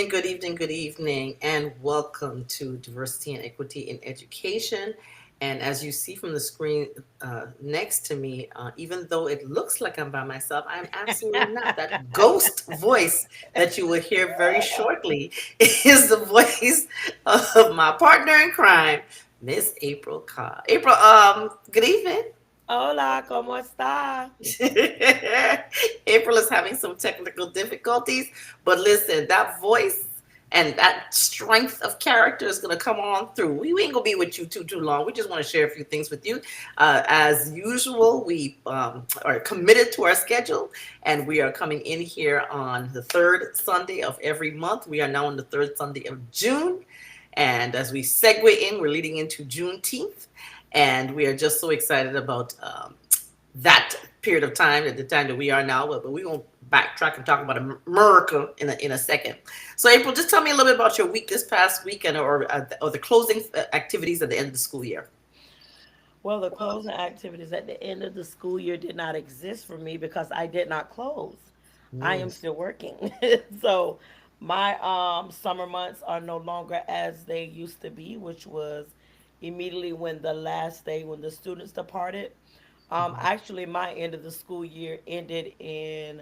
good evening, and welcome to Diversity and Equity in Education. And as you see from the screen next to me, even though it looks like I'm by myself, I'm absolutely not. That ghost voice that you will hear very shortly is the voice of my partner in crime, Miss April Cobb. April, good evening. Hola, ¿cómo está? April is having some technical difficulties, but listen, that voice and that strength of character is going to come on through. We ain't going to be with you too long. We just want to share a few things with you. As usual, we are committed to our schedule, and we are coming in here on the third Sunday of every month. We are now on the third Sunday of June. And as we segue in, we're leading into Juneteenth. And we are just so excited about that period of time at the time that we are now. But we won't backtrack and talk about America in a second. So, April, just tell me a little bit about your week this past weekend, or the closing activities at the end of the school year. Well, the closing activities at the end of the school year did not exist for me because I did not close. I am Mm. still working. So my summer months are no longer as they used to be, which was immediately when the last day when the students departed. Actually, my end of the school year ended in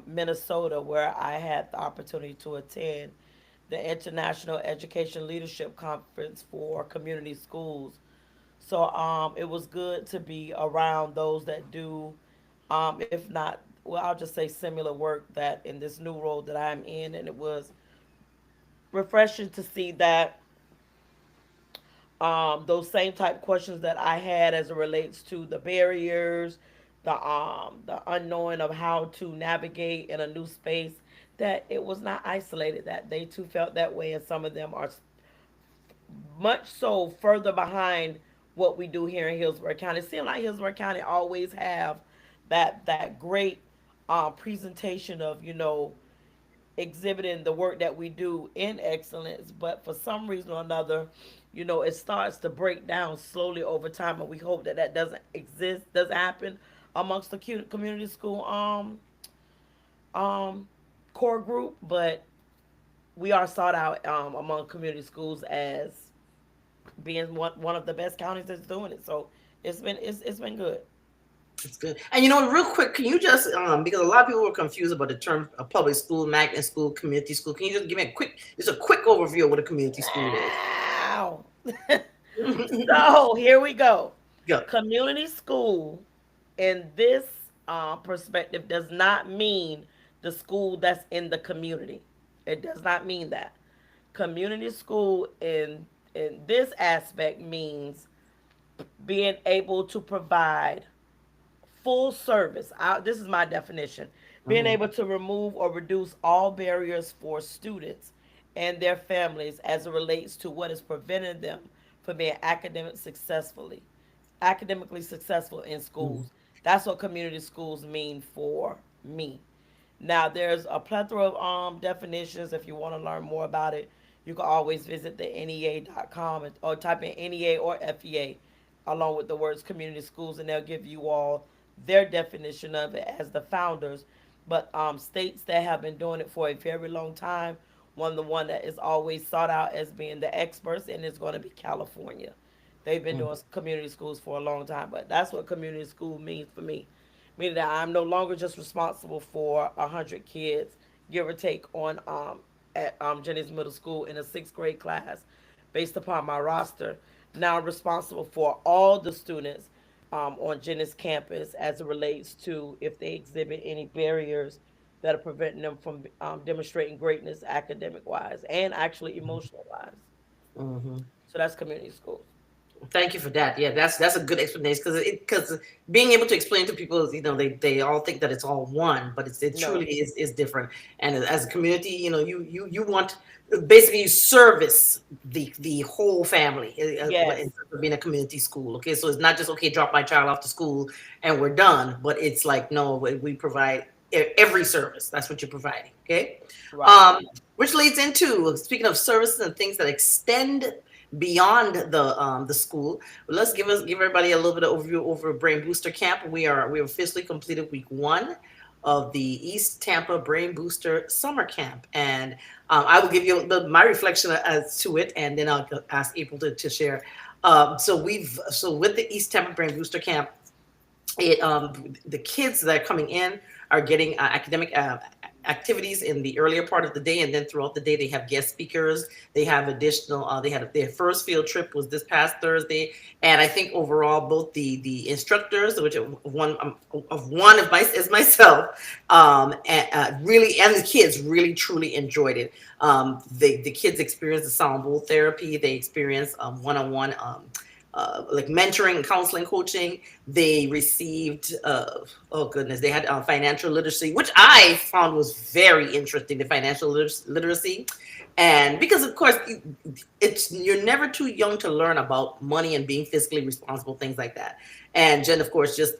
Minnesota, where I had the opportunity to attend the International Education Leadership Conference for community schools. So it was good to be around those that do, if not, well, I'll just say similar work that in this new role that I'm in, and it was refreshing to see that those same type questions that I had as it relates to the barriers, the unknowing of how to navigate in a new space, that it was not isolated. That they too felt that way, and some of them are much so further behind what we do here in Hillsborough County. It seems like Hillsborough County always have that great presentation of exhibiting the work that we do in excellence, but for some reason or another, it starts to break down slowly over time, and we hope that that doesn't happen amongst the community school um core group, but we are sought out among community schools as being one of the best counties that's doing it. So it's been good. It's good. And real quick, can you just because a lot of people were confused about the term public school, magnet school, community school. Can you just give me a quick overview of what a community school is? Wow. So here we go. Go. Community school in this perspective does not mean the school that's in the community. It does not mean that. Community school in this aspect means being able to provide full service. This is my definition. Being Mhm. able to remove or reduce all barriers for students and their families as it relates to what is preventing them from being academically successful in Mhm. schools. That's what community schools mean for me. Now, there's a plethora of definitions. If you want to learn more about it, you can always visit the NEA.com or type in NEA or FEA along with the words community schools, and they'll give you all their definition of it as the founders. But states that have been doing it for a very long time, the one that is always sought out as being the experts, and it's going to be California. They've been doing community schools for a long time, but that's what community school means for me. Meaning that I'm no longer just responsible for 100 kids, give or take, on at Jennings Middle School in a sixth grade class, based upon my roster. Now I'm responsible for all the students on Jennings campus as it relates to if they exhibit any barriers that are preventing them from demonstrating greatness academic wise and actually emotional wise. Mhm. So that's community schools. Thank you for that. Yeah, that's a good explanation because being able to explain to people is, they all think that it's all one, but it truly No. is different. And as a community, you want basically you service the whole family in Yes. terms of being a community school. Okay, so it's not just okay, drop my child off to school and we're done, but it's like no, we provide every service. That's what you're providing. Okay, Right. which leads into speaking of services and things that extend beyond the school. Let's give everybody a little bit of overview over Brain Booster Camp. We officially completed week one. of the East Tampa Brain Booster Summer Camp. And I will give you my reflection as to it, and then I'll ask April to share. So with the East Tampa Brain Booster Camp, it the kids that are coming in are getting academic activities in the earlier part of the day, and then throughout the day they have guest speakers. They have additional they had their first field trip was this past Thursday, and I think overall both the instructors, which one of my is myself, and really, and the kids really truly enjoyed it. The kids experienced the sound bowl therapy. They experienced one-on-one like mentoring and counseling coaching. They received oh goodness, they had financial literacy, which I found was very interesting, the financial literacy. And because of course it's you're never too young to learn about money and being fiscally responsible, things like that. And Jen, of course, just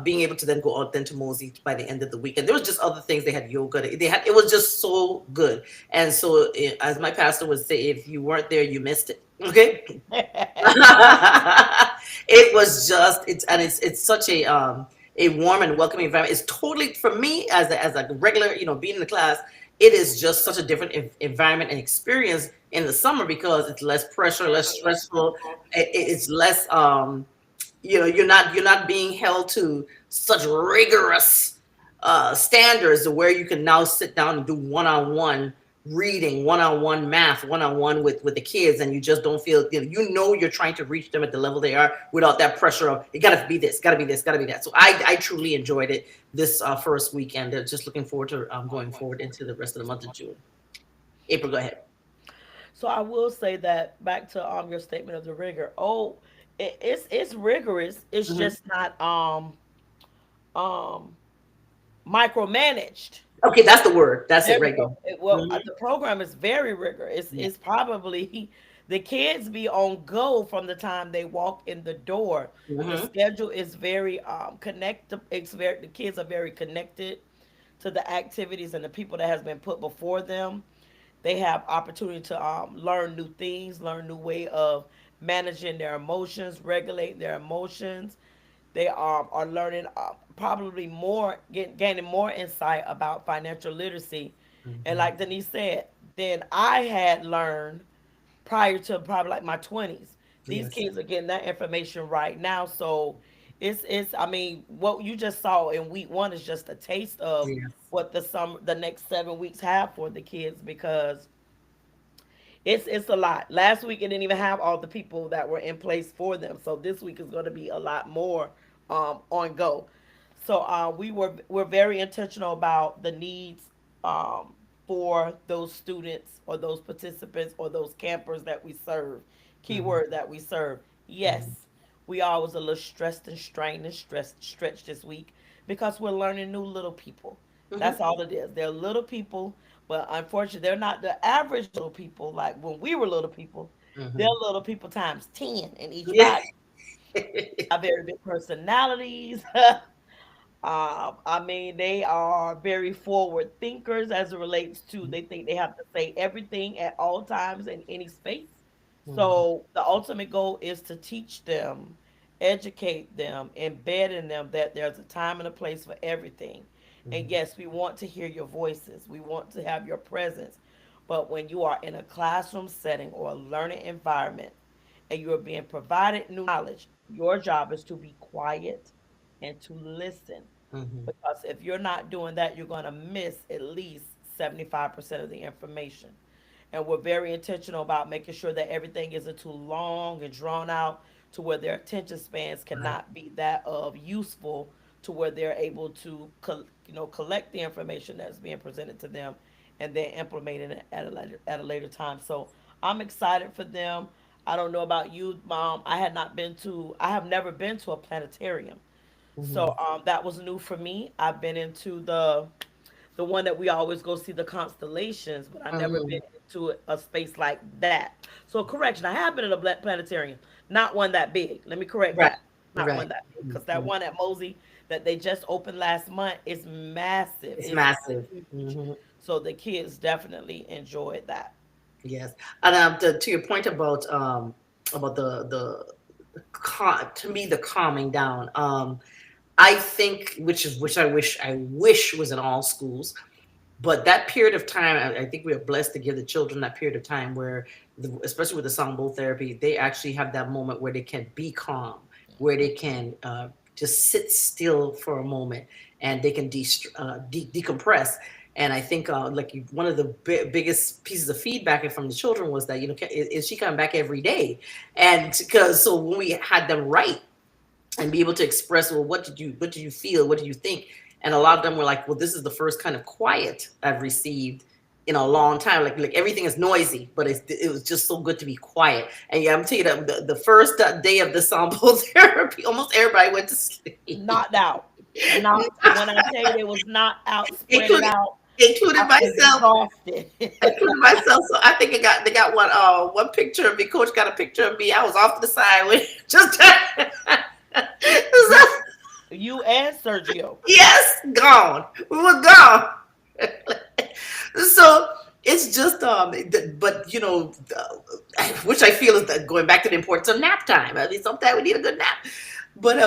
being able to then go out then to Mosey by the end of the week. And there was just other things. They had yoga. They had, it was just so good. And so, as my pastor would say, if you weren't there, you missed it. Okay. It was just it's such a warm and welcoming environment. It's totally, for me as a regular, being in the class, it is just such a different environment and experience in the summer because it's less pressure, less stressful. It's less you're not being held to such rigorous standards where you can now sit down and do one-on-one reading, one-on-one math, one-on-one with the kids, and you just don't feel, you're trying to reach them at the level they are without that pressure of it gotta be this, gotta be this, gotta be that. So I truly enjoyed it this first weekend. Just looking forward to going forward into the rest of the month of June. April, go ahead. So I will say that back to your statement of the rigor. Oh, it's rigorous. It's Mhm. just not um micromanaged. Okay, that's the word. That's it There we right go. there. Well, the program is very rigorous. Yeah. It's probably the kids be on go from the time they walk in the door. The Hmm. schedule is very connected. It's very, the kids are very connected to the activities and the people that has been put before them. They have opportunity to learn new things, learn new way of managing their emotions, regulate their emotions. They are learning probably more, gaining more insight about financial literacy. And Hmm. like Denise said, then I had learned prior to probably like my 20s. These Yes. kids are getting that information right now. So it's I mean, what you just saw in week one is just a taste of Yes. what the next 7 weeks have for the kids, because it's a lot. Last week it didn't even have all the people that were in place for them. So this week is going to be a lot more on go. So we're very intentional about the needs um, for those students or those participants or those campers that we serve. Hmm. Keyword that we serve. Hmm. Yes, we are always a little stressed and strained and stretched this week because we're learning new little people. Hmm. That's all it is. They're little people, but unfortunately, they're not the average little people like when we were little people. They're Hmm. little people times 10 in each Yeah. body. Have very big personalities. I mean, they are very forward thinkers as it relates to they think they have to say everything at all times in any space. Hmm. So the ultimate goal is to teach them, educate them, embed in them that there's a time and a place for everything. And Hmm. yes, we want to hear your voices. We want to have your presence. But when you are in a classroom setting or a learning environment and you are being provided new knowledge, your job is to be quiet and to listen. Hmm. Because if you're not doing that, you're going to miss at least 75% of the information. And we're very intentional about making sure that everything isn't too long and drawn out to where their attention spans Right. cannot be that of useful to where they're able to collect the information that's being presented to them and then implement it at a later time. So I'm excited for them. I don't know about you, Mom. I have never been to a planetarium. Hmm. So that was new for me. I've been into the one that we always go see the constellations, but I've never been Hmm. into a space like that. So correction, I have been in a black planetarium, not one that big. Let me correct Right. that. Not Right. one that big, because that Hmm. one at Mosey that they just opened last month is massive. It's It's massive. huge. Hmm. So the kids definitely enjoyed that. Yes. And to your point about the to me the calming down. I think, which I wish was in all schools, but that period of time, I think we are blessed to give the children that period of time where, especially with the sound bowl therapy, they actually have that moment where they can be calm, where they can just sit still for a moment, and they can decompress. And I think one of the biggest pieces of feedback from the children was that, is she coming back every day? And because so when we had them write and be able to express, well, what did you feel, what do you think? And a lot of them were like, well, this is the first kind of quiet I've received in a long time. Like everything is noisy, but it was just so good to be quiet. And yeah, I'm telling you that the first day of the sample therapy, almost everybody went to sleep. Knocked out. Knocked. When I tell you they was knocked out, spread it including out, including I was myself. exhausted. Including myself. So I think they got one picture of me. Coach got a picture of me. I was off to the side with just you, you and Sergio. yes, gone. We were gone. So it's just but which I feel is that going back to the importance of nap time. I mean, sometimes we need a good nap. But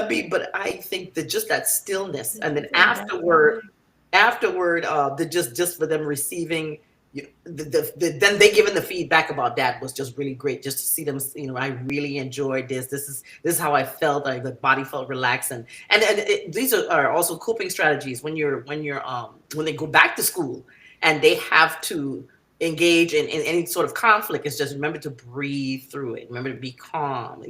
I think that just that stillness, Did and you then say nap time? afterward, just for them receiving, then they giving the feedback about that was just really great. Just to see them, I really enjoyed this. This is how I felt. The body felt relaxed, and these are also coping strategies when they go back to school and they have to engage in any sort of conflict. It's just remember to breathe through it. Remember to be calm.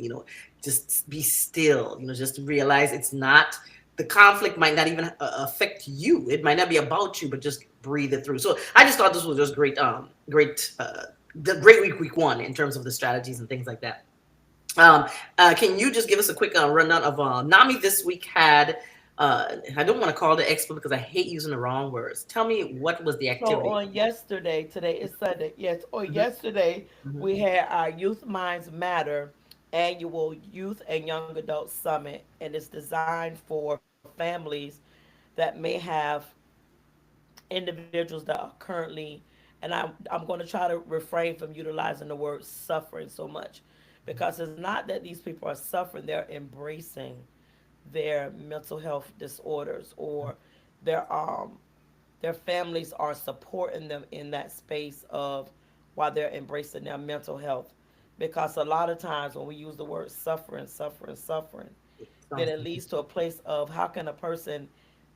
Just be still. Just to realize it's not the conflict might not even affect you. It might not be about you, but just breathe it through. So I just thought this was just great, the great week one in terms of the strategies and things like that. Can you just give us a quick rundown of NAMI this week had? I don't want to call it expo because I hate using the wrong words. Tell me what was the So activity? on yesterday, today is Sunday. Yes, on Mhm, yesterday mhm, we had our Youth Minds Matter annual Youth and Young Adult Summit, and it's designed for families that may have individuals that are currently, and I'm going to try to refrain from utilizing the word suffering so much, because it's not that these people are suffering; they're embracing their mental health disorders, or their um their families are supporting them in that space of while they're embracing their mental health. Because a lot of times when we use the word suffering, suffering, suffering, then sounds it leads to a place of how can a person,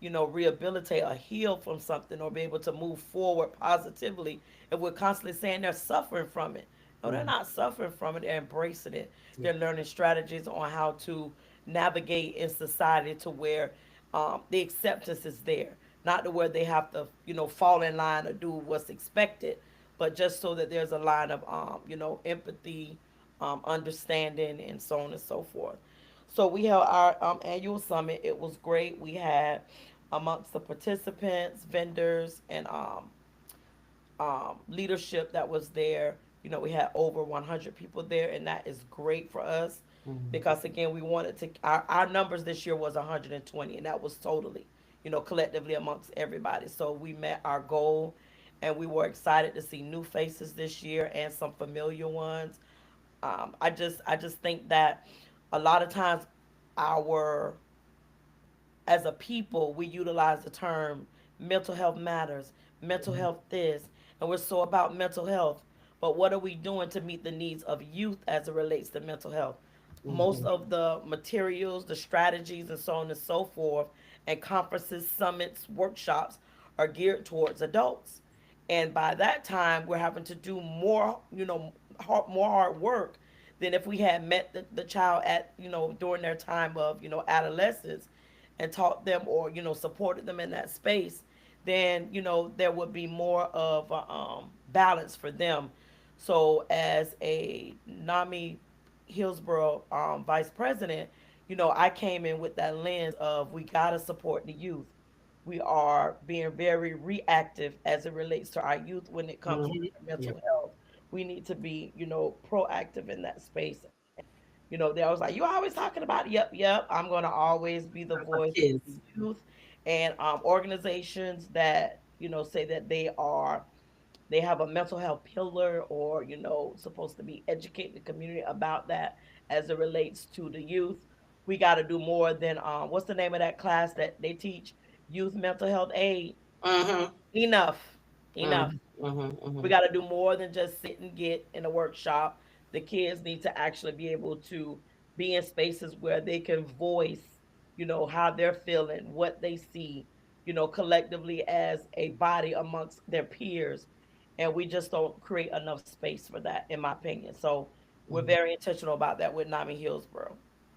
rehabilitate or heal from something or be able to move forward positively if we're constantly saying they're suffering from it. No, they're mhm, not suffering from it. They're embracing it. yeah, They're learning strategies on how to navigate in society to where the acceptance is there. Not to where they have to, fall in line or do what's expected, but just so that there's a line of, empathy, understanding, and so on and so forth. So we held our annual summit. It was great. We had amongst the participants, vendors, and leadership that was there. We had over 100 people there, and that is great for us mhm, because again, we wanted to. Our numbers this year was 120, and that was totally, collectively amongst everybody. So we met our goal, and we were excited to see new faces this year and some familiar ones. I just think that a lot of times our as a people, we utilize the term mental health matters, mental mhm, health this, and we're so about mental health. But what are we doing to meet the needs of youth as it relates to mental health? Most mhm, of the materials, the strategies, and so on and so forth, and conferences, summits, workshops are geared towards adults. And by that time, we're having to do more, more hard work than if we had met the child at, during their time of, adolescence and taught them or supported them in that space, then there would be more of a balance for them. So as a NAMI Hillsborough vice president, I came in with that lens of we got to support the youth. We are being very reactive as it relates to our youth when it comes to mhm, their yeah, mental health. We need to be, proactive in that space. And, they always like, you always talking about, yep. I'm going to always be the of voice of the kids. youth and organizations that, say that they have a mental health pillar or, supposed to be educating the community about that as it relates to the youth. We got to do more than what's the name of that class that they teach youth mental health aid? Mm-hmm. Enough, enough. Mm-hmm. Mm-hmm. We Mm-hmm. got to do more than just sit and get in a workshop. The kids need to actually be able to be in spaces where they can voice, how they're feeling, what they see, collectively as a body amongst their peers. And we just don't create enough space for that, in my opinion. So we're Mm-hmm. very intentional about that with Nami Hillsborough.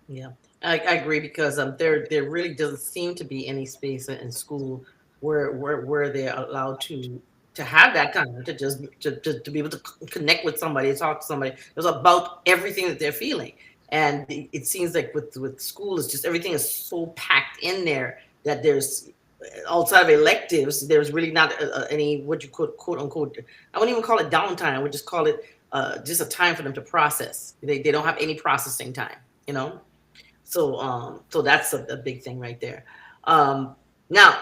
Yeah, I agree because there really doesn't seem to be any space in school where they're allowed to have that time to just to be able to connect with somebody, talk to somebody. It's about everything that they're feeling, and it seems like with school, it's just everything is so packed in there that there's outside of electives, there's really not any what you could quote unquote. I wouldn't even call it downtime. I would just call it just a time for them to process. They don't have any processing time, you know. So that's a big thing right there. Now,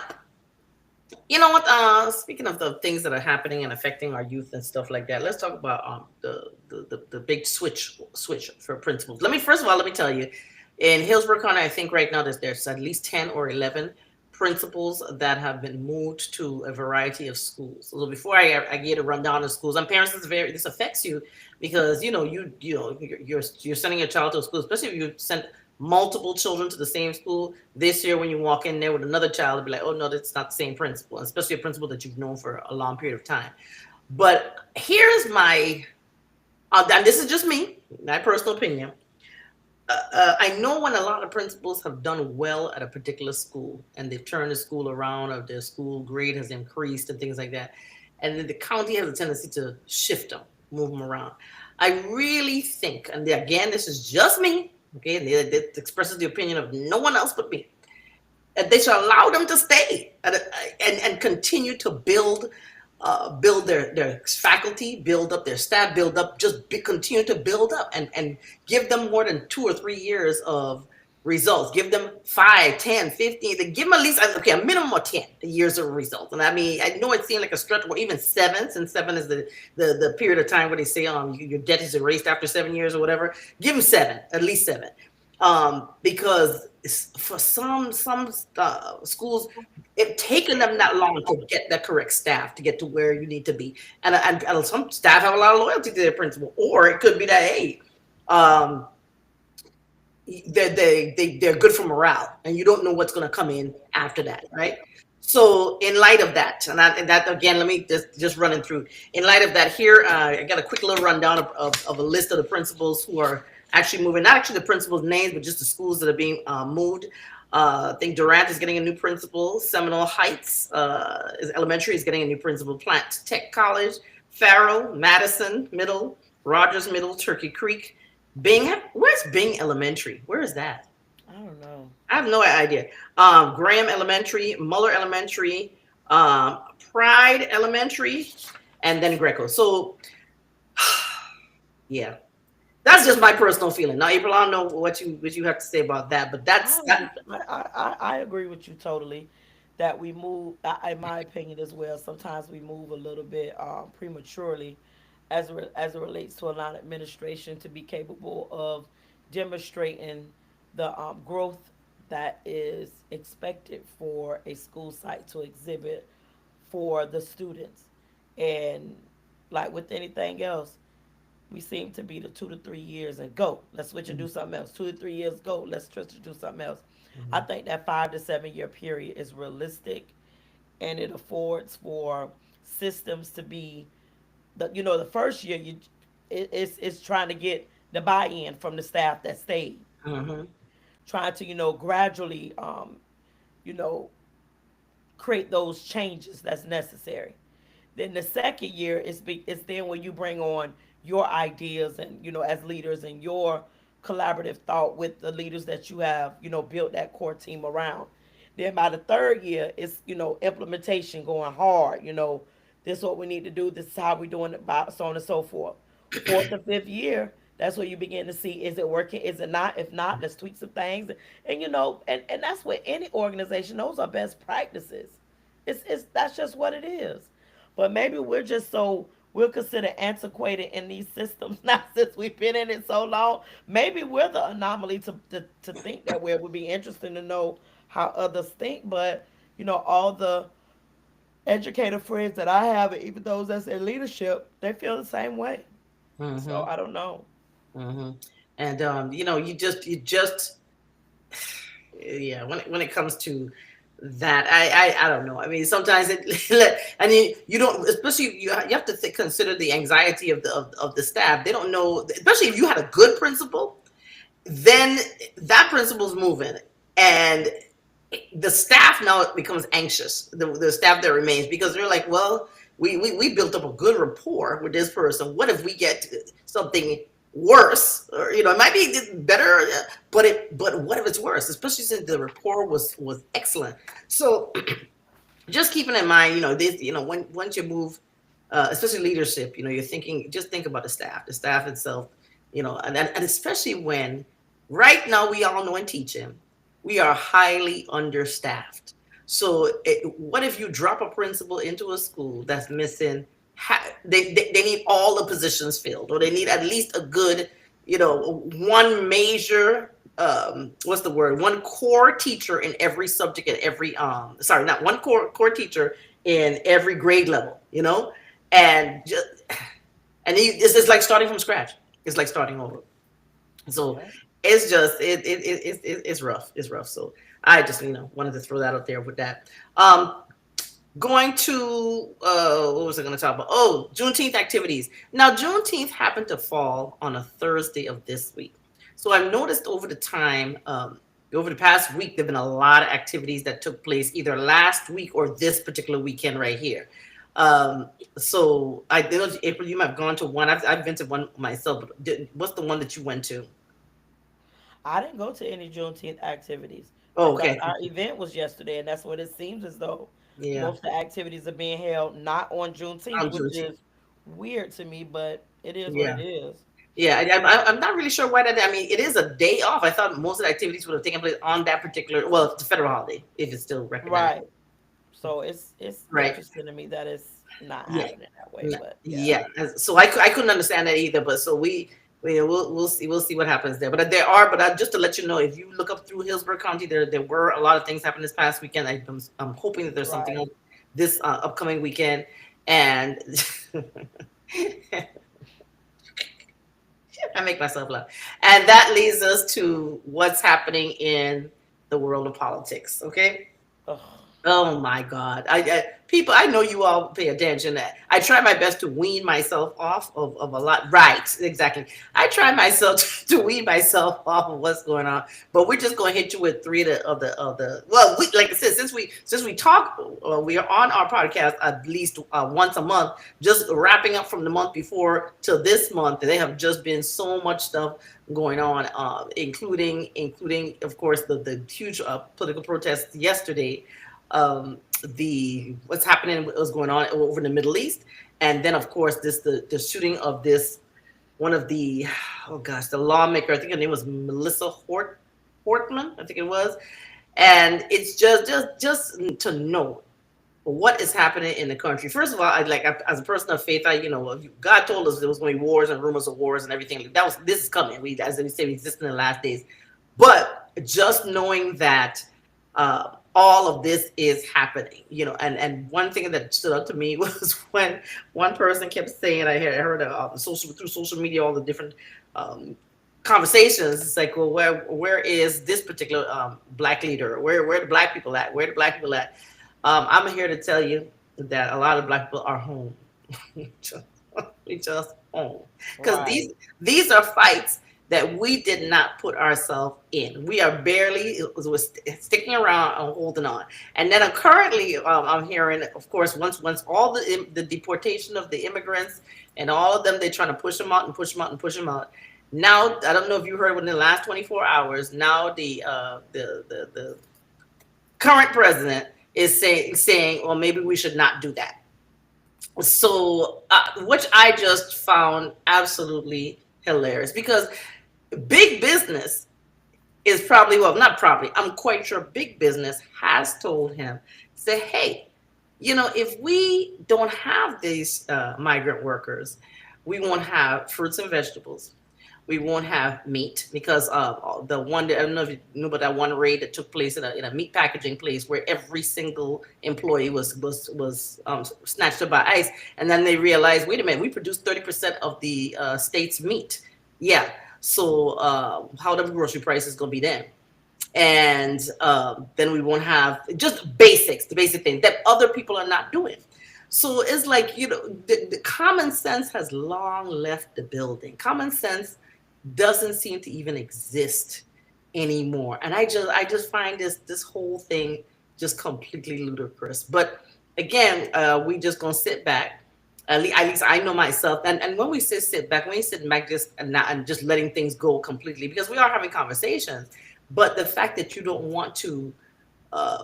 you know what? Speaking of the things that are happening and affecting our youth and stuff like that, let's talk about the big switch for principals. Let me tell you, in Hillsborough County, I think right now there's at least 10 or 11 principals that have been moved to a variety of schools. So before I get a rundown of schools, and parents, this affects you because you're sending your child to a school, especially if you sent multiple children to the same school. This year, when you walk in there with another child, it'll be like, oh no, that's not the same principal, especially a principal that you've known for a long period of time. But here's my, and this is just me, my personal opinion. I know when a lot of principals have done well at a particular school and they've turned the school around or their school grade has increased and things like that, and then the county has a tendency to shift them, move them around. I really think, and again, this is just me, okay, and it expresses the opinion of no one else but me, that they should allow them to stay and continue to build their faculty, build up their staff, build up, continue to build up and give them more than 2 or 3 years of results. Give them 5, 10, 15. Give them at least, okay, a minimum of 10 years of results. And I mean, I know it seemed like a stretch, or even 7, since 7 is the period of time where they say your debt is erased after 7 years or whatever. Give them 7, at least 7. Because for some schools, it's taken them that long to get the correct staff to get to where you need to be, and some staff have a lot of loyalty to their principal, or it could be that hey, um, they're good for morale, and you don't know what's going to come in after that, right? So, in light of that, and that again, let me just running through. In light of that, here I got a quick little rundown of a list of the principals who are actually moving. Not actually the principals' names, but just the schools that are being moved. I think Durant is getting a new principal. Seminole Heights Elementary is getting a new principal. Plant Tech College, Farrell, Madison Middle, Rogers Middle, Turkey Creek, Bing. Where's Bing Elementary? Where is that? I don't know. I have no idea. Graham Elementary, Muller Elementary, Pride Elementary, and then Greco. So, yeah, that's just my personal feeling. Now, April, I don't know what you have to say about that, but I that's agree. that. I agree with you totally. That we move, in my opinion as well. Sometimes we move a little bit prematurely, as it relates to allowing administration to be capable of demonstrating the growth that is expected for a school site to exhibit for the students, and like with anything else, we seem to be the 2 to 3 years and go. Let's switch and do something else. 2 to 3 years, go. Let's switch and do something else. I Mhm. think that 5 to 7 year period is realistic, and it affords for systems to be the first year it's trying to get the buy-in from the staff that stayed, Mhm. trying to gradually you know create those changes that's necessary. Then the second year is then when you bring on your ideas and as leaders and your collaborative thought with the leaders that you have built that core team around. Then by the third year, it's implementation going hard. This is what we need to do. This is how we're doing it. By so on and so forth. Fourth and fifth year, that's where you begin to see, is it working? Is it not? If not, let's tweak some things. And that's what any organization, those are best practices. It's that's just what it is. But maybe we're just so we'll consider antiquated in these systems now since we've been in it so long. Maybe we're the anomaly to think that way. It would be interesting to know how others think, but all the educator friends that I have, and even those that's in leadership, they feel the same way. So Mm-hmm. I don't know. Mm-hmm. And you just yeah, when it comes to that, I don't know. I mean, sometimes it and you don't, especially you have to consider the anxiety of the staff. They don't know, especially if you had a good principal, then that principal's moving, and the staff now becomes anxious, the staff that remains, because they're like, well, we built up a good rapport with this person. What if we get something worse? Or it might be better, but what if it's worse, especially since the rapport was excellent. So just keeping in mind, this, when once you move, especially leadership, you're thinking, just think about the staff itself, and especially when right now we all know in teaching, we are highly understaffed. So what if you drop a principal into a school that's missing, they need all the positions filled, or they need at least a good, one major, what's the word, one core teacher in every subject, in every sorry, not one core teacher in every grade level, and just, and it's like starting from scratch. It's like starting over. So Yeah. it's just it's rough. It's rough. So I just wanted to throw that out there with that. Going to what was I going to talk about? Oh, Juneteenth activities. Now Juneteenth happened to fall on a Thursday of this week, so I've noticed over the time, over the past week, there've been a lot of activities that took place either last week or this particular weekend right here. Um, so I know, April, you might have gone to one. I've been to one myself. But what's the one that you went to? I didn't go to any Juneteenth activities Oh, because okay. our event was yesterday, and that's what it seems as though Yeah. most of the activities are being held not on Juneteenth, I'm which Juneteenth. is weird to me, but it is what it Yeah. is. Yeah. I'm not really sure why that. I mean, it is a day off. I thought most of the activities would have taken place on that particular. Well, it's a federal holiday if it's still recognized. Right. So it's Right. interesting to me that it's not Yeah. happening that way, but yeah. Yeah. So I couldn't understand that either. But so we'll see what happens there. But just to let you know, if you look up through Hillsborough County, there were a lot of things happening this past weekend. I'm hoping that there's something Right. else this upcoming weekend, and I make myself laugh. And that leads us to what's happening in the world of politics. Okay. Ugh. Oh my God. People, I know you all pay attention. I try my best to wean myself off of a lot. Right, exactly. I try myself to wean myself off of what's going on. But we're just going to hit you with three of the well, like I said, since we talk, we are on our podcast at least once a month, just wrapping up from the month before till this month. They have just been so much stuff going on, including of course the huge political protests yesterday, the what's happening, what's going on over in the Middle East, and then of course the shooting of this one of the, oh gosh, the lawmaker. I think her name was Melissa Hortman. I think it was, and it's just to know what is happening in the country. First of all, as a person of faith, God told us there was going to be wars and rumors of wars and everything. This is coming. As we say, we exist in the last days. But just knowing that all of this is happening, and one thing that stood out to me was when one person kept saying, I heard through social media, all the different um, conversations. It's like, well, where is this particular black leader? Where are the black people at? Where are the black people at? I'm here to tell you that a lot of black people are home. just, we just home, because Right. these are fights that we did not put ourselves in. We are barely was sticking around and holding on. And then currently, I'm hearing, of course, once all the deportation of the immigrants and all of them, they're trying to push them out and push them out and push them out. Now, I don't know if you heard, within the last 24 hours, now the current president is saying, well, maybe we should not do that. So, which I just found absolutely hilarious, because big business is probably, well, not probably, I'm quite sure big business has told him, say, hey, if we don't have these migrant workers, we won't have fruits and vegetables. We won't have meat because the one that, I don't know if you knew about that one raid that took place in a meat packaging place where every single employee was snatched up by ICE, and then they realized, wait a minute, we produce 30% of the state's meat. Yeah, so how the grocery price is going to be then? And then we won't have just basics, the basic thing that other people are not doing. So it's like, the common sense has long left the building. Common sense doesn't seem to even exist anymore. And I just find this whole thing just completely ludicrous. But again, we just gonna sit back. At least I know myself. And when we sit back, when we sit back just and just letting things go completely, because we are having conversations, but the fact that uh,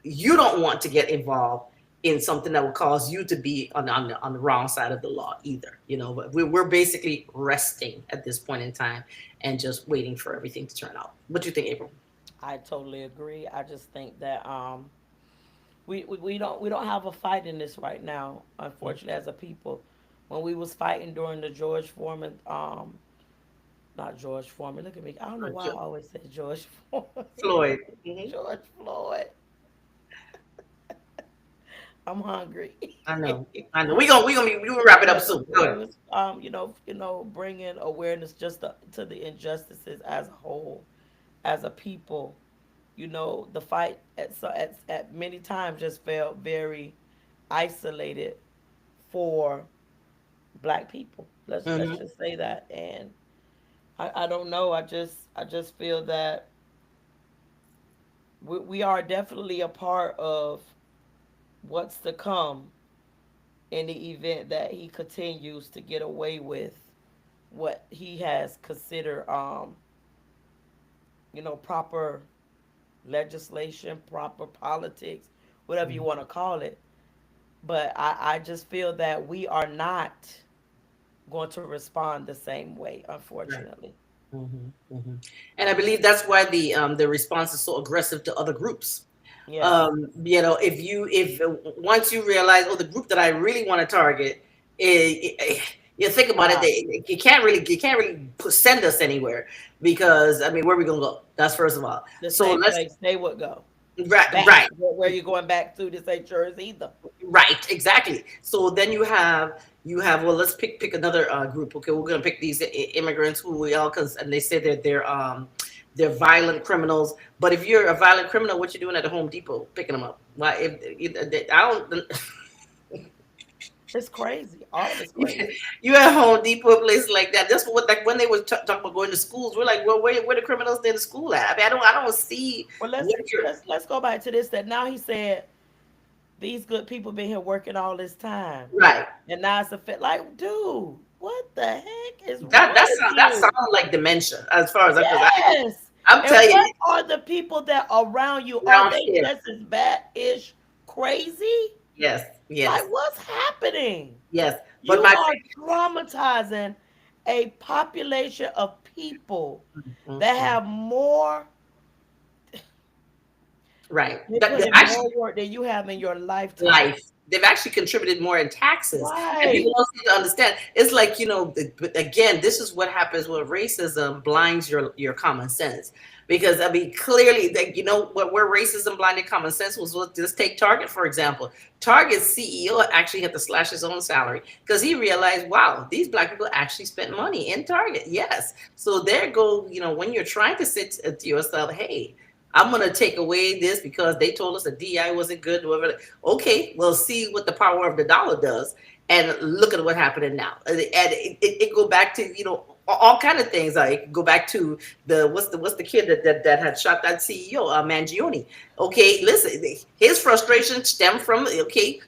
you don't want to get involved in something that will cause you to be on the wrong side of the law either. But we're basically resting at this point in time and just waiting for everything to turn out. What do you think, April? I totally agree. I just think that we don't have a fight in this right now, unfortunately, as a people. When we was fighting during the George Foreman, not George Foreman. Look at me. I don't know why I always say George Foreman. Floyd. Hmm. George Floyd. I'm hungry. I know. I know. We gonna wrap it up soon. Go When we ahead. was bringing awareness just to the injustices as a whole, as a people. The fight at many times just felt very isolated for black people. Let's Hmm. just say that. And I don't know. I just feel that we are definitely a part of what's to come in the event that he continues to get away with what he has considered proper legislation, proper politics, whatever you want to call it. But I just feel that we are not going to respond the same way, Right. unfortunately. Hmm. Hmm. And I believe that's why the response is so aggressive to other groups. Yes. If once you realize, oh, the group that I really want to target, you think about it, Ah, send us anywhere, because I mean, where are we gonna go? That's first of all. the So same let's place they would go. right, Back. right. Where you going back to? This ain't yours either. Right, exactly. So then you have well, let's pick another group. Okay, we're gonna pick these immigrants who we all, cause and they say that they're violent criminals. But if you're a violent criminal, what you doing at the Home Depot picking them up? Why? If I don't, It's crazy. All of it's crazy. you at Home Depot, places like that. That's what, like when they were talking about going to schools. We're like, well, where the criminals in school at? I mean, I don't see Well, let's what you're let's let's go back to this. That now he said these good people been here working all this time, right. and now it's a fit. Like, dude, what the heck is That wrong that with sound that you? sound like dementia, as far as because Yes. I'm And telling what you, are the people that around you? Are around they here. just as bad ish crazy? Yes, Like, yes, what's happening? yes. But You my are traumatizing a population of people that Mhm. have more, Right. they That, put that in actually more work than you have in your lifetime. life. They've actually contributed more in taxes, and Right. people don't seem to understand. It's like, but again, this is what happens when racism blinds your common sense. Because I mean, clearly, that where racism blinded common sense was. Just take Target for example. Target's CEO actually had to slash his own salary because he realized, wow, these black people actually spent money in Target. Yes, so there go. When you're trying to sit to yourself, hey, I'm gonna take away this because they told us the DI wasn't good. Whatever. Okay, we'll see what the power of the dollar does, and look at what happening now. And it go back to all kind of things. Like go back to the kid that had shot that CEO, Mangione. Okay, listen, his frustration stemmed from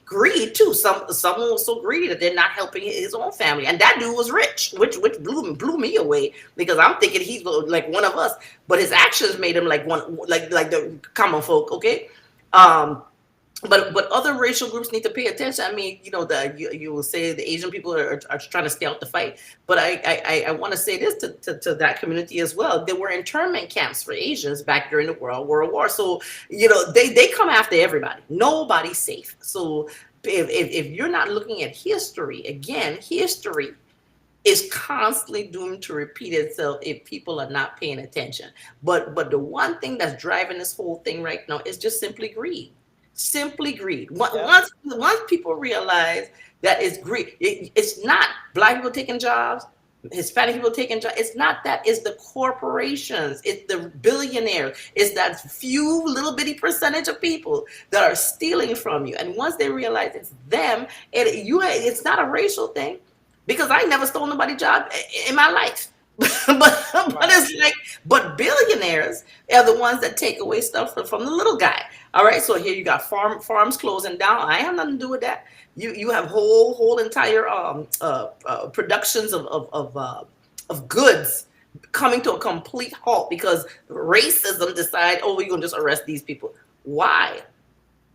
greed too. Someone was so greedy that they're not helping his own family, and that dude was rich, which blew me away because I'm thinking he's like one of us, but his actions made him like one like the common folk. Okay, um, but other racial groups need to pay attention. I mean, you know, you will say the Asian people are trying to stay out the fight, but I want to say this to that community as well. There were internment camps for Asians back during the World War, so you know they come after everybody. Nobody's safe. So if you're not looking at history, again, history is constantly doomed to repeat itself if people are not paying attention. But the one thing that's driving this whole thing right now is just simply greed. Simply greed. Yep. Once people realize that it's greed, it's not black people taking jobs, Hispanic people taking jobs. It's not that. It's the corporations. It's the billionaires. It's that few little bitty percentage of people that are stealing from you. And once they realize it's them, it's not a racial thing because I never stole nobody's job in my life. But Right. it's like, but billionaires are the ones that take away stuff from the little guy. All right, so here you got farms closing down. I have nothing to do with that. You have whole entire productions of goods coming to a complete halt because racism decide, oh, we're gonna just arrest these people. Why?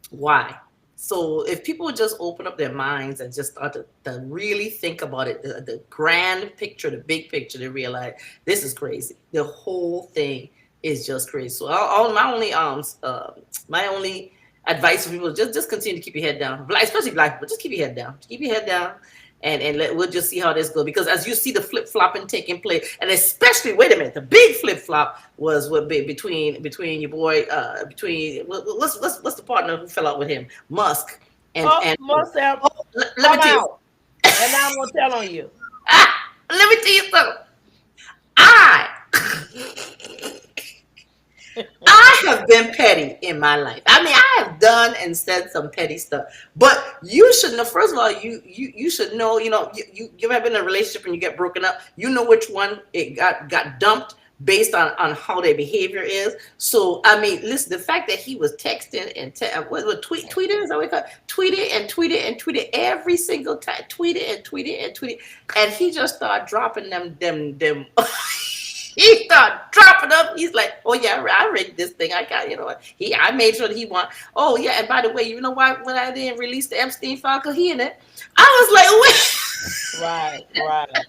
Why? So if people would just open up their minds and just start to really think about it, the grand picture, the big picture, they realize this is crazy. The whole thing is just crazy. So my only advice for people is just continue to keep your head down. Especially black people, just keep your head down. Keep your head down. We'll just see how this goes because as you see the flip flopping taking place, and especially wait a minute, the big flip flop was between your boy between what's the partner who fell out with him, Musk Oh, and must have let me come tell you, out. And now I'm gonna tell on you. let me tell you something. I I have been petty in my life. I mean, I have done and said some petty stuff. But you should know. First of all, you should know. You know, you ever been in a relationship and you get broken up. You know which one it got dumped based on how their behavior is. So I mean, listen, the fact that he was texting and tweeting is that what we call it? Tweeted every single time, tweeted, and he just started dropping them. He started dropping up. He's like, "Oh yeah, I read this thing. I got, you know, I made sure that he want. Oh yeah, and by the way, you know why when I didn't release the Epstein file? Cause he in it. I was Right, right, like, wait.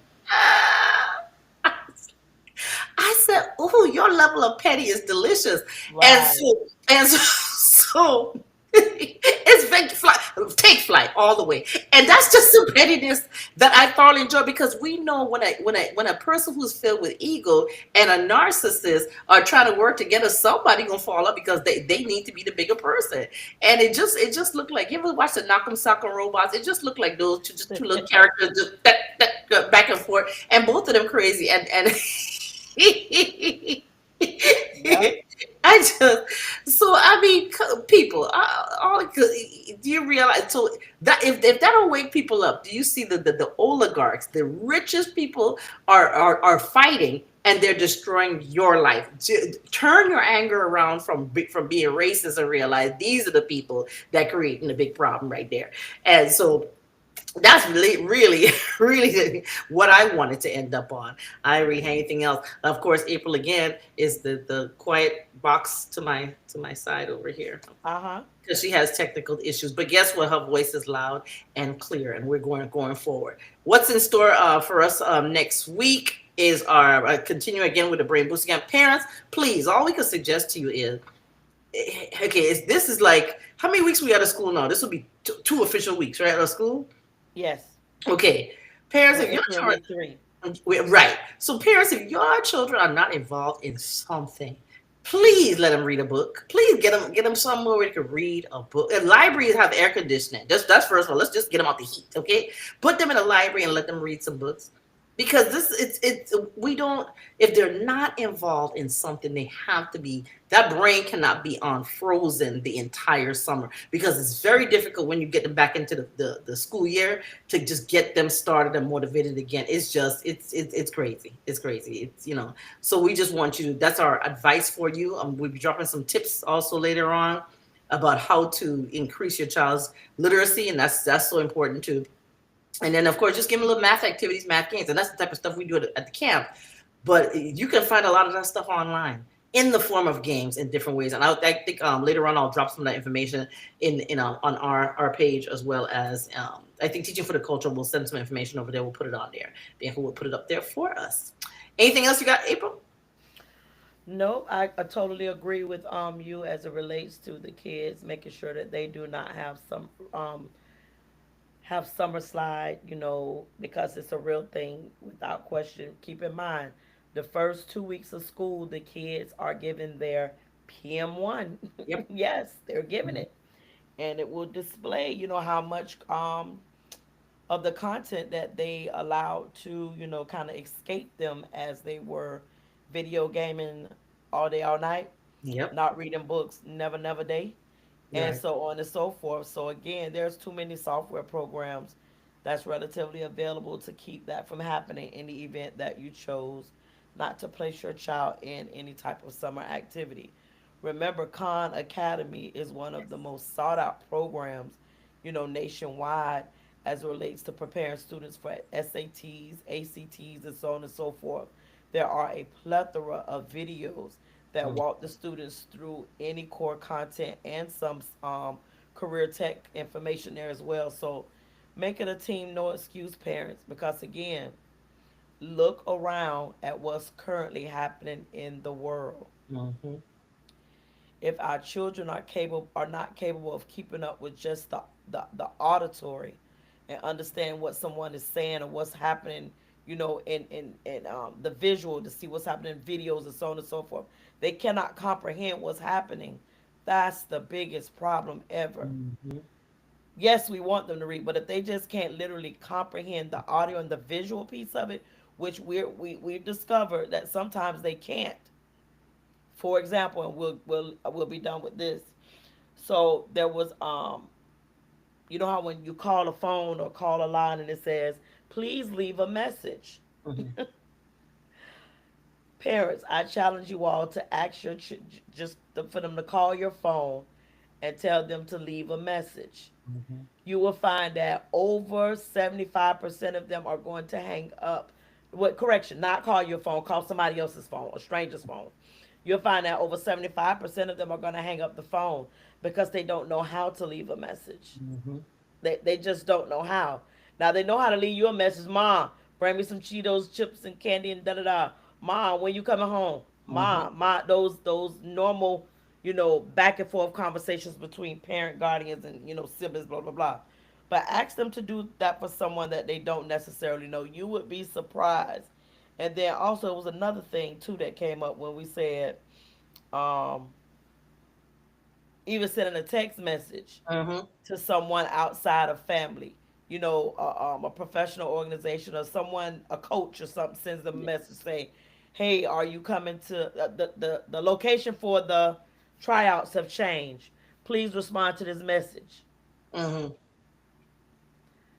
I said, "Oh, your level of petty is delicious," and right. so it's take flight all the way, and that's just some pettiness that I thoroughly enjoy because we know when a person who's filled with ego and a narcissist are trying to work together, somebody gonna fall up because they need to be the bigger person, and it just looked like you ever watch the Knock'em Sock'em Robots? It just looked like those two little characters just that back and forth, and both of them crazy, and Yep. I just so I mean people all do you realize so that if that don't wake people up, do you see the oligarchs, the richest people are fighting and they're destroying your life. Turn your anger around from being racist and realize these are the people that creating the big problem right there. And so that's really, really what I wanted to end up on. I didn't really have anything else. Of course, April again is the quiet box to my side over here Uh-huh. because she has technical issues. But guess what? Her voice is loud and clear, and we're going forward. What's in store for us next week is our continue again with the brain boost again. Parents, please, all we can suggest to you is okay. This is like how many weeks we out of school now? This will be two official weeks, right, out of school. Yes. Okay, parents, We're if your entering children, week 3. right. So parents, if your children are not involved in something, please let them read a book. Please get them somewhere where they can read a book. And libraries have air conditioning. That's first of all. Let's just get them out the heat, okay? Put them in a library and let them read some books. Because it's we don't if they're not involved in something, they have to be that brain cannot be on frozen the entire summer because it's very difficult when you get them back into the school year to just get them started and motivated again. It's just it's crazy. It's crazy. It's so we just want you to that's our advice for you. We'll be dropping some tips also later on about how to increase your child's literacy, and that's so important too. And then, of course, just give them little math activities, math games. And that's the type of stuff we do at the camp. But you can find a lot of that stuff online. in the form of games in different ways. And I think later on I'll drop some of that information in on our page, as well as I think Teaching for the Culture will send some information over there. We'll put it on there. Bianca will put it up there for us. Anything else you got, April? No, I totally agree with you as it relates to the kids, making sure that they do not have summer slide, because it's a real thing without question. Keep in mind, the first 2 weeks of school, the kids are given their PM1. Yep. Yes, they're given Mhm. it. And it will display, how much of the content that they allowed to, kind of escape them as they were video gaming all day, all night, Yep. not reading books, never, never day, You're and right. so on and so forth. So again, there's too many software programs that's relatively available to keep that from happening in the event that you chose not to place your child in any type of summer activity. Remember, Khan Academy is one of the most sought out programs, nationwide as it relates to preparing students for SATs, ACTs, and so on and so forth. There are a plethora of videos that Mhm. walk the students through any core content and some career tech information there as well. So make it a team, no excuse, parents, because again, look around at what's currently happening in the world. Mhm. If our children are not capable of keeping up with just the auditory and understand what someone is saying or what's happening, in the visual to see what's happening in videos and so on and so forth, they cannot comprehend what's happening. That's the biggest problem ever. Mhm. Yes, we want them to read, but if they just can't literally comprehend the audio and the visual piece of it, which we've discovered that sometimes they can't. For example, and we'll be done with this. So there was you know how when you call a phone or call a line and it says, please leave a message. Mhm. Parents, I challenge you all to ask for them to call your phone and tell them to leave a message. Mhm. You will find that over 75% of them are going to hang up. What correction? Not call your phone, call somebody else's phone, a stranger's phone. You'll find that over 75% of them are going to hang up the phone because they don't know how to leave a message. Mhm. They just don't know how. Now they know how to leave you a message. Mom, bring me some Cheetos, chips, and candy, and da da da. Mom, when you coming home? Mhm. Mom, those normal, back and forth conversations between parent, guardians, and siblings, blah blah blah. But ask them to do that for someone that they don't necessarily know. You would be surprised. And then also, it was another thing too that came up when we said, um, even sending a text message Mhm. to someone outside of family, a professional organization or someone, a coach or something, sends them a message saying, "Hey, are you coming to the location for the tryouts have changed? Please respond to this message." Mhm.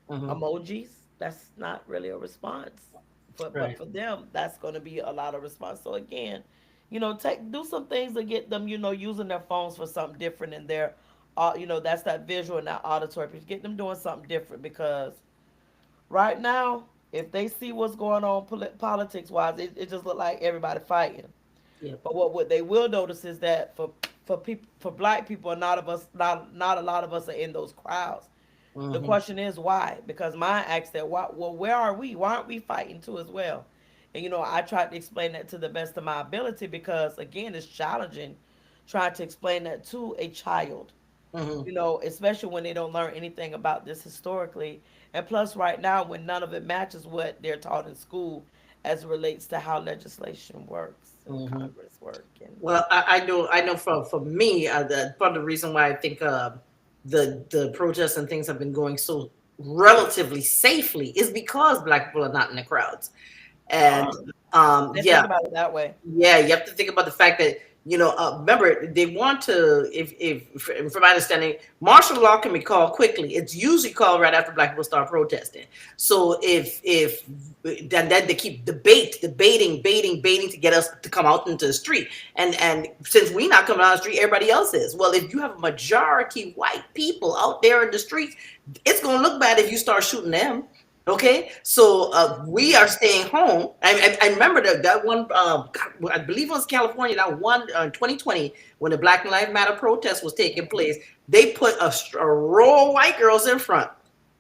Mhm. Emojis, that's not really a response. But Right. for them, that's going to be a lot of response. So again, do some things to get them, using their phones for something different in their, that's that visual and that auditory piece. Get them doing something different because right now, if they see what's going on politics wise, it just look like everybody fighting. Yep. But what they will notice is that for black people, not a lot of us are in those crowds. The Mhm. question is why? Because mine asked that, why, well, where are we? Why aren't we fighting too as well? And I tried to explain that to the best of my ability because again, it's challenging trying to explain that to a child. Mhm. Especially when they don't learn anything about this historically. And plus, right now, when none of it matches what they're taught in school as it relates to how legislation works and Mhm. Congress work. And Well, I know for me, the part of the reason why I think the protests and things have been going so relatively safely is because Black people are not in the crowds. And um, they yeah, think about it that way. yeah, you have to think about the fact that remember they want to. If from my understanding, martial law can be called quickly. It's usually called right after Black people start protesting. So if then they keep debating to get us to come out into the street, and since we not coming out the street, everybody else is. Well, if you have a majority white people out there in the streets, it's gonna look bad if you start shooting them. Okay, so we are staying home. I remember that one. I believe it was California. That one 2020 when the Black Lives Matter protest was taking place. They put a row of white girls in front,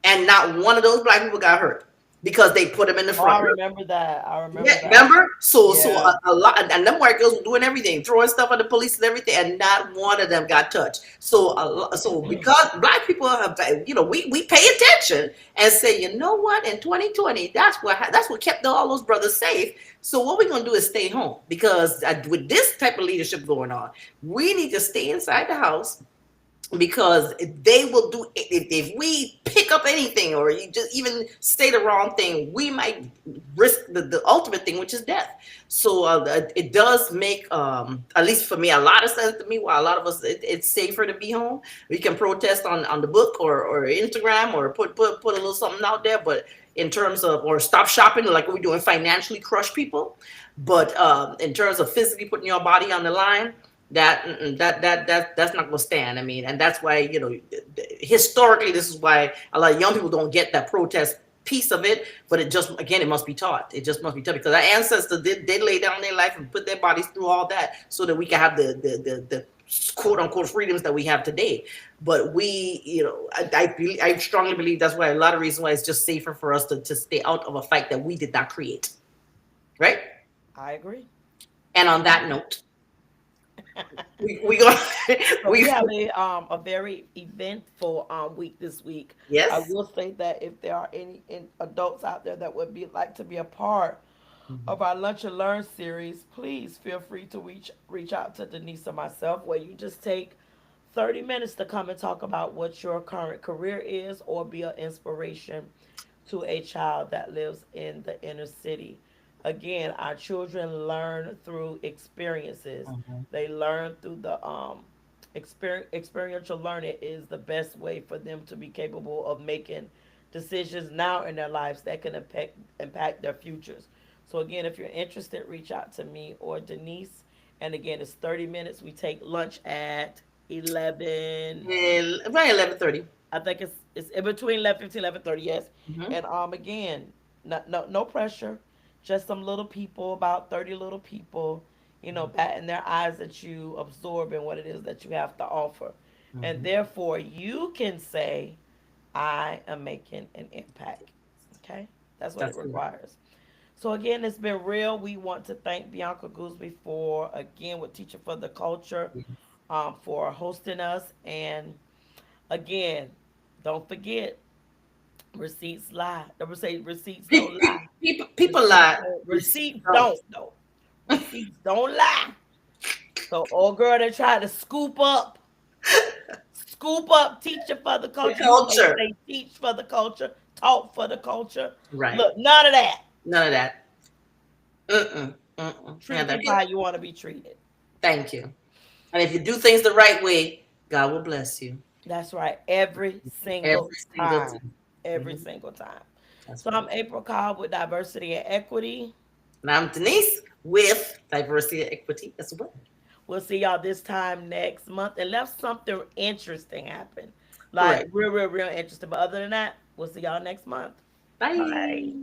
and not one of those black people got hurt because they put them in the Oh, I front. remember that. I Yeah, remember that. remember? So Yeah. a lot, and them white girls were doing everything, throwing stuff at the police and everything, and not one of them got touched. So because black people have, we pay attention and say, you know what, in 2020, that's what kept all those brothers safe. So what we're gonna do is stay home because with this type of leadership going on, we need to stay inside the house because they will do if we pick up anything or you just even say the wrong thing, we might risk the ultimate thing, which is death. So it does make at least for me a lot of sense to me. While a lot of us it's safer to be home, we can protest on the book or Instagram or put a little something out there, but in terms of or stop shopping like we're doing financially crush people, but in terms of physically putting your body on the line, that's not going to stand. I mean, and that's why historically this is why a lot of young people don't get that protest piece of it. But it just again, it must be taught. It just must be taught because our ancestors did lay down their life and put their bodies through all that so that we can have the quote unquote freedoms that we have today. But we, I strongly believe that's why a lot of reasons why it's just safer for us to stay out of a fight that we did not create, right? I agree. And on that note, we go. So we we have a very eventful week this week. I yes. will say that if there are any adults out there that would be like to be a part of our Lunch and Learn series, please feel free to reach out to Denise or myself, where you just take 30 minutes to come and talk about what your current career is or be an inspiration to a child that lives in the inner city. Again, our children learn through experiences. Mhm. They learn through the experiential learning is the best way for them to be capable of making decisions now in their lives that can impact their futures. So again, if you're interested, reach out to me or Denise. And again, it's 30 minutes. We take lunch at 11. Right, 11:30. I think it's in between 11:15, 11:30. Yes. Mm-hmm. And again, no pressure. Just some little people, about 30 little people, batting their eyes at you, absorbing what it is that you have to offer. And Mm-hmm. therefore you can say, I am making an impact. Okay? That's what it That's correct. requires. So again, it's been real. We want to thank Bianca Gooseby for again with Teacher for the Culture, for hosting us. And again, don't forget, receipts lie. Never say receipts don't People, lie. people Receipts lie. don't, Receipts receipts don't. don't though. Receipts don't lie. So old girl that tried to scoop up teacher for the The culture. You can't culture. say teach for the culture, talk for the culture. Right. Look, none of that. None of that. Mm-mm. Mm-mm. Yeah, Treat people how you want to be treated. thank you. And if you do things the right way, God will bless you That's right. Every single every single time. time. Every Mhm. single time. That's So right. I'm April Cobb with Diversity and Equity. And I'm Denise with Diversity and Equity as well. We'll see y'all this time next month, unless something interesting happen. Like Correct. real, real, real interesting. But other than that, we'll see y'all next month. Bye. Bye.